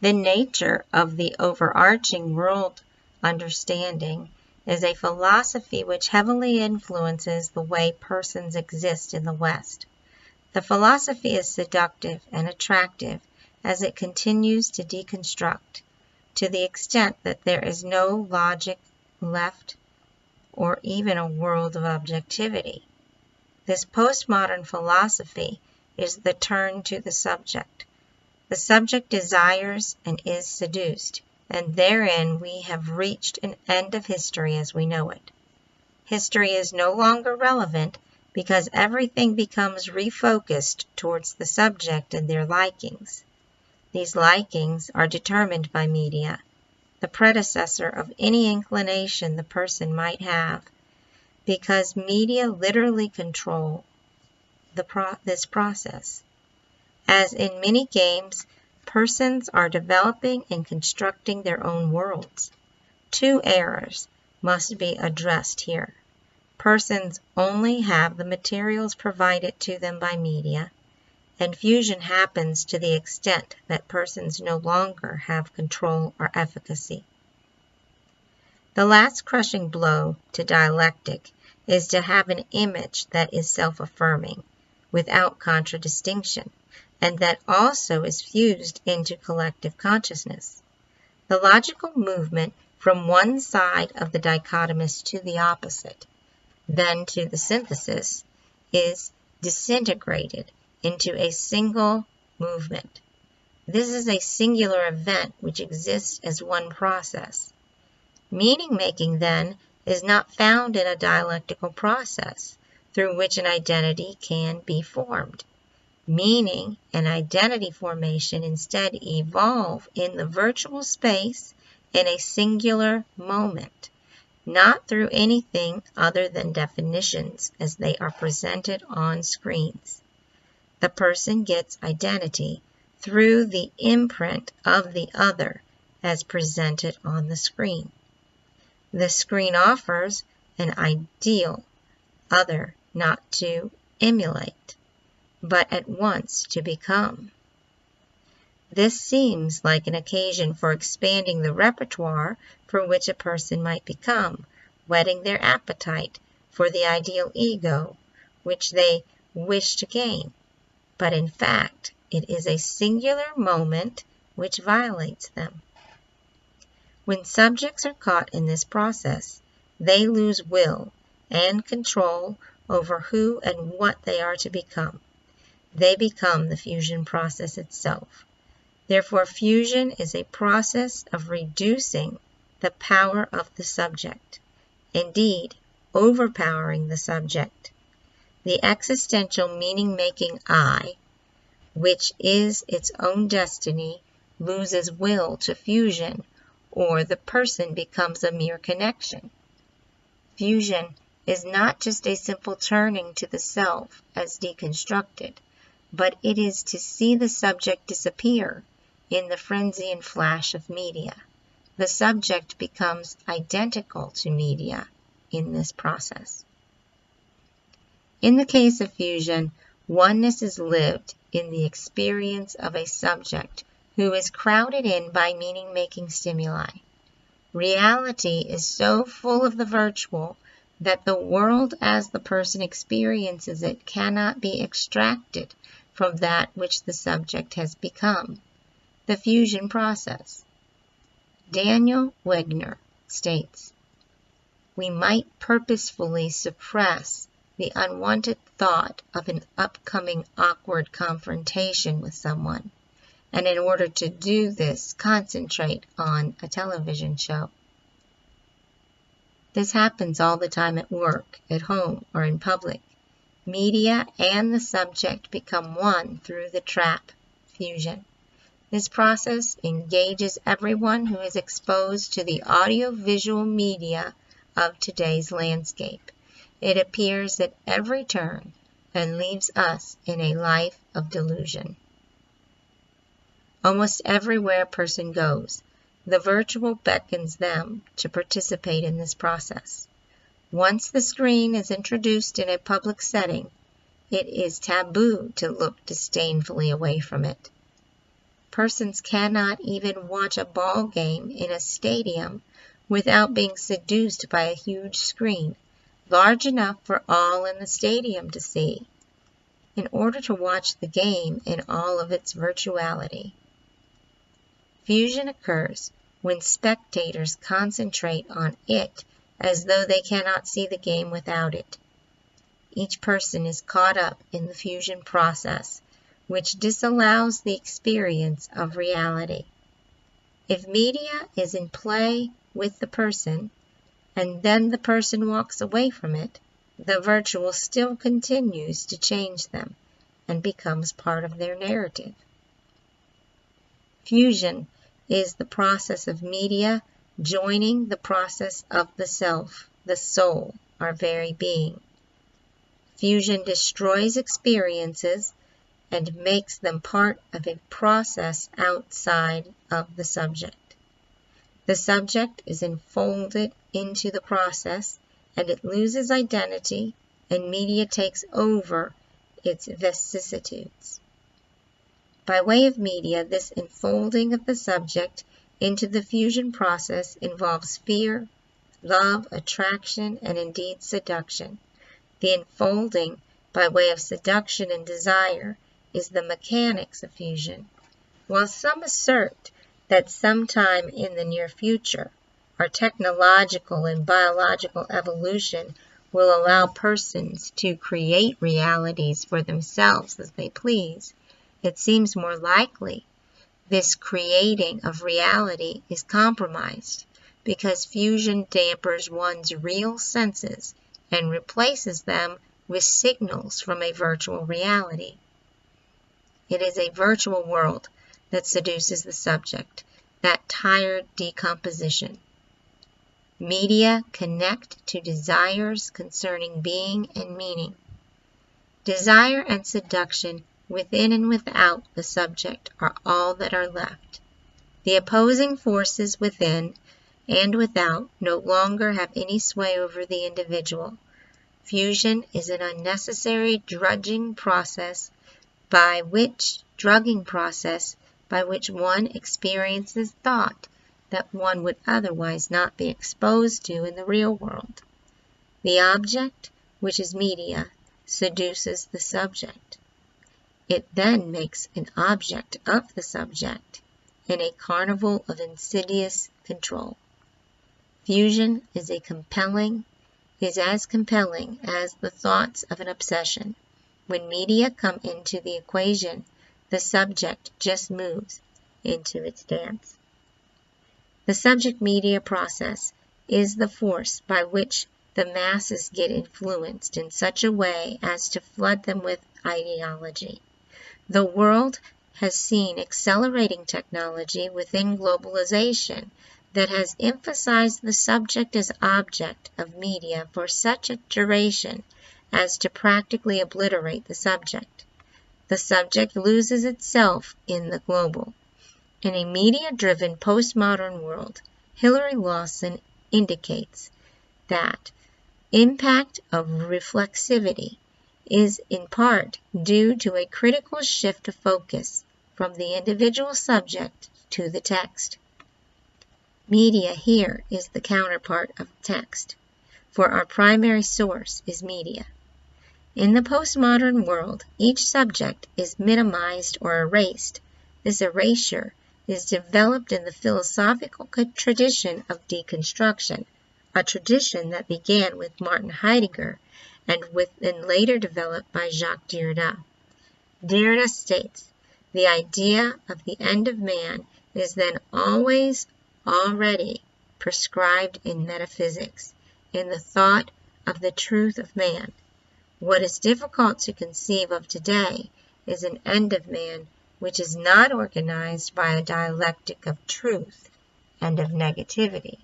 The nature of the overarching world understanding is a philosophy which heavily influences the way persons exist in the West. The philosophy is seductive and attractive as it continues to deconstruct, to the extent that there is no logic left or even a world of objectivity. This postmodern philosophy is the turn to the subject. The subject desires and is seduced, and therein we have reached an end of history as we know it. History is no longer relevant because everything becomes refocused towards the subject and their likings. These likings are determined by media, the predecessor of any inclination the person might have, because media literally control this process. As in many games, persons are developing and constructing their own worlds. Two errors must be addressed here. Persons only have the materials provided to them by media, and fusion happens to the extent that persons no longer have control or efficacy. The last crushing blow to dialectic is to have an image that is self-affirming, without contradistinction, and that also is fused into collective consciousness. The logical movement from one side of the dichotomous to the opposite, then to the synthesis, is disintegrated into a single movement. This is a singular event which exists as one process. Meaning-making, then, is not found in a dialectical process through which an identity can be formed. Meaning and identity formation instead evolve in the virtual space in a singular moment, not through anything other than definitions as they are presented on screens. The person gets identity through the imprint of the other as presented on the screen. The screen offers an ideal other not to emulate, but at once to become. This seems like an occasion for expanding the repertoire for which a person might become, whetting their appetite for the ideal ego which they wish to gain. But in fact, it is a singular moment which violates them. When subjects are caught in this process, they lose will and control over who and what they are to become. They become the fusion process itself. Therefore, fusion is a process of reducing the power of the subject, indeed, overpowering the subject. The existential meaning-making I, which is its own destiny, loses will to fusion, or the person becomes a mere connection. Fusion is not just a simple turning to the self as deconstructed, but it is to see the subject disappear in the frenzy and flash of media. The subject becomes identical to media in this process. In the case of fusion, oneness is lived in the experience of a subject who is crowded in by meaning-making stimuli. Reality is so full of the virtual that the world as the person experiences it cannot be extracted from that which the subject has become, the fusion process. Daniel Wegner states, "We might purposefully suppress the unwanted thought of an upcoming awkward confrontation with someone, and in order to do this, concentrate on a television show. This happens all the time at work, at home, or in public. Media and the subject become one through the trap, fusion. This process engages everyone who is exposed to the audiovisual media of today's landscape. It appears at every turn and leaves us in a life of delusion. Almost everywhere a person goes, the virtual beckons them to participate in this process. Once the screen is introduced in a public setting, it is taboo to look disdainfully away from it. persons cannot even watch a ball game in a stadium without being seduced by a huge screen, large enough for all in the stadium to see, in order to watch the game in all of its virtuality. Fusion occurs when spectators concentrate on it as though they cannot see the game without it. Each person is caught up in the fusion process, which disallows the experience of reality. If media is in play with the person, and then the person walks away from it, the virtual still continues to change them and becomes part of their narrative. Fusion is the process of media joining the process of the self, the soul, our very being. Fusion destroys experiences and makes them part of a process outside of the subject. The subject is enfolded into the process, and it loses identity, and media takes over its vicissitudes. By way of media, this enfolding of the subject into the fusion process involves fear, love, attraction, and indeed seduction. The enfolding, by way of seduction and desire, is the mechanics of fusion. While some assert that sometime in the near future, our technological and biological evolution will allow persons to create realities for themselves as they please, it seems more likely this creating of reality is compromised because fusion dampers one's real senses and replaces them with signals from a virtual reality. It is a virtual world that seduces the subject, that tired decomposition. Media connect to desires concerning being and meaning. Desire and seduction within and without the subject are all that are left. The opposing forces within and without no longer have any sway over the individual. Fusion is an unnecessary drugging process by which one experiences thought that one would otherwise not be exposed to in the real world. The object, which is media, seduces the subject. It then makes an object of the subject in a carnival of insidious control. Fusion is as compelling as the thoughts of an obsession. When media come into the equation, the subject just moves into its dance. The subject-media process is the force by which the masses get influenced in such a way as to flood them with ideology. The world has seen accelerating technology within globalization that has emphasized the subject as object of media for such a duration as to practically obliterate the subject. The subject loses itself in the global. In a media-driven postmodern world, Hilary Lawson indicates that impact of reflexivity is in part due to a critical shift of focus from the individual subject to the text. Media here is the counterpart of text, for our primary source is media. In the postmodern world, each subject is minimized or erased. This erasure is developed in the philosophical tradition of deconstruction, a tradition that began with Martin Heidegger and later developed by Jacques Derrida. Derrida states, the idea of the end of man is then already prescribed in metaphysics, in the thought of the truth of man. What is difficult to conceive of today is an end of man which is not organized by a dialectic of truth and of negativity.